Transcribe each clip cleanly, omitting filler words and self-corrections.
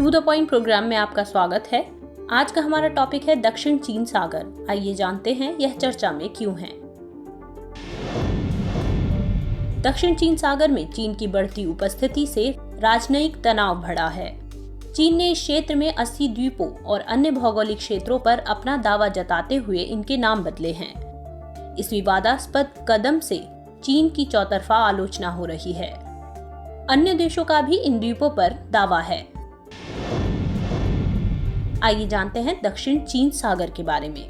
To the point programme में आपका स्वागत है। आज का हमारा टॉपिक है दक्षिण चीन सागर। आइए जानते हैं यह चर्चा में क्यों है। दक्षिण चीन सागर में चीन की बढ़ती उपस्थिति से राजनयिक तनाव बढ़ा है। चीन ने इस क्षेत्र में 80 द्वीपों और अन्य भौगोलिक क्षेत्रों पर अपना दावा जताते हुए इनके नाम बदले हैं। इस विवादास्पद कदम से चीन की चौतरफा आलोचना हो रही है। अन्य देशों का भी इन द्वीपों पर दावा है। आइए जानते हैं दक्षिण चीन सागर के बारे में।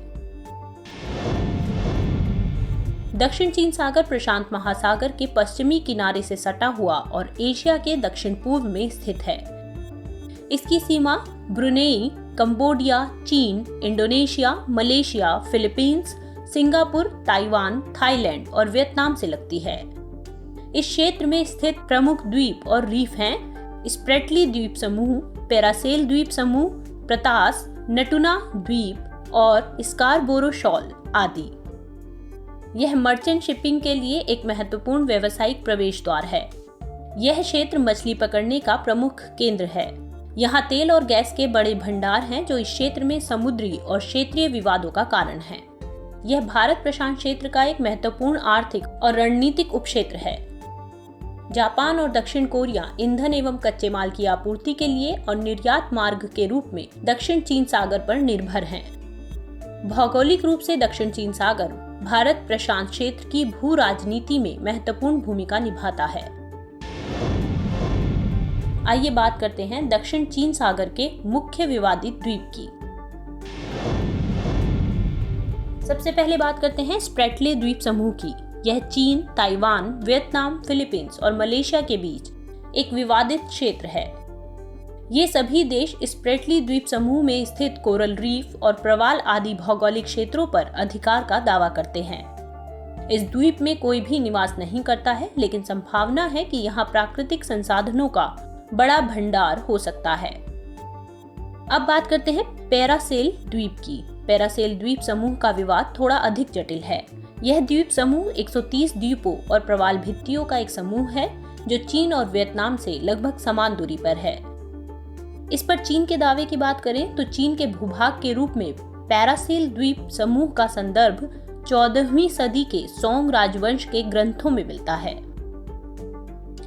दक्षिण चीन सागर प्रशांत महासागर के पश्चिमी किनारे से सटा हुआ और एशिया के दक्षिण पूर्व में स्थित है। इसकी सीमा ब्रुनेई, कंबोडिया, चीन, Indonesia, Malaysia, Philippines, Singapore, Taiwan, Thailand और वियतनाम से लगती है। इस क्षेत्र में स्थित प्रमुख द्वीप और रीफ हैं स्प्रेटली द्वीप समूह, पैरासेल द्वीप समूह, प्रतास, नटुना द्वीप और स्कारबोरो शॉल आदि। यह मर्चेंट शिपिंग के लिए एक महत्वपूर्ण व्यावसायिक प्रवेश द्वार है। यह क्षेत्र मछली पकड़ने का प्रमुख केंद्र है। यहाँ तेल और गैस के बड़े भंडार हैं जो इस क्षेत्र में समुद्री और क्षेत्रीय विवादों का कारण है। यह भारत प्रशांत क्षेत्र का एक महत्वपूर्ण आर्थिक और रणनीतिक उपक्षेत्र है। जापान और दक्षिण कोरिया ईंधन एवं कच्चे माल की आपूर्ति के लिए और निर्यात मार्ग के रूप में दक्षिण चीन सागर पर निर्भर हैं। भौगोलिक रूप से दक्षिण चीन सागर भारत प्रशांत क्षेत्र की भू राजनीति में महत्वपूर्ण भूमिका निभाता है। आइए बात करते हैं दक्षिण चीन सागर के मुख्य विवादित द्वीप की। सबसे पहले बात करते हैं स्प्रेटले द्वीप समूह की। यह चीन, ताइवान, वियतनाम, फिलीपींस और मलेशिया के बीच एक विवादित क्षेत्र है। ये सभी देश स्प्रेटली द्वीप समूह में स्थित कोरल रीफ और प्रवाल आदि भौगोलिक क्षेत्रों पर अधिकार का दावा करते हैं। इस द्वीप में कोई भी निवास नहीं करता है, लेकिन संभावना है कि यहाँ प्राकृतिक संसाधनों का बड़ा भंडार हो सकता है। अब बात करते हैं पैरासेल द्वीप की। पैरासेल द्वीप समूह का विवाद थोड़ा अधिक जटिल है। यह द्वीप समूह 130 द्वीपों और प्रवाल भित्तियों का एक समूह है जो चीन और वियतनाम से लगभग समान दूरी पर है। इस पर चीन के दावे की बात करें तो चीन के भूभाग के रूप में पैरासेल द्वीप समूह का संदर्भ 14वीं सदी के सोंग राजवंश के ग्रंथों में मिलता है।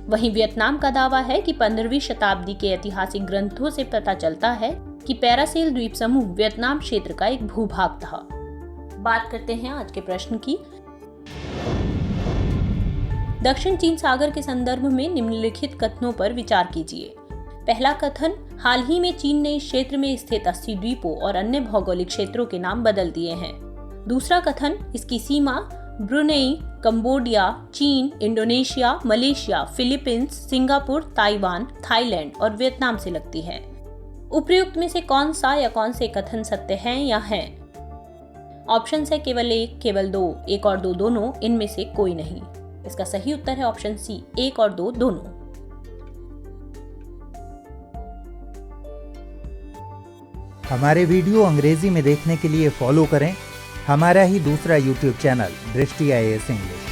वहीं वियतनाम का दावा है कि 15वीं शताब्दी के ऐतिहासिक ग्रंथों से पता चलता है कि पैरासेल द्वीप समूह वियतनाम क्षेत्र का एक भूभाग था। बात करते हैं आज के प्रश्न की। दक्षिण चीन सागर के संदर्भ में निम्नलिखित कथनों पर विचार कीजिए। पहला कथन, हाल ही में चीन ने इस क्षेत्र में स्थित 80 द्वीपों और अन्य भौगोलिक क्षेत्रों के नाम बदल दिए हैं। दूसरा कथन, इसकी सीमा ब्रुनेई, कंबोडिया, चीन, Indonesia, Malaysia, Philippines, Singapore, Taiwan, Thailand और वियतनाम से लगती है। उपयुक्त में से कौन सा या कौन से कथन सत्य हैं या हैं? ऑप्शन है केवल एक, केवल दो, एक और दो दोनों, इनमें से कोई नहीं। इसका सही उत्तर है ऑप्शन सी, एक और दो दोनों। हमारे वीडियो अंग्रेजी में देखने के लिए फॉलो करें हमारा ही दूसरा YouTube चैनल दृष्टि IAS इंग्लिश।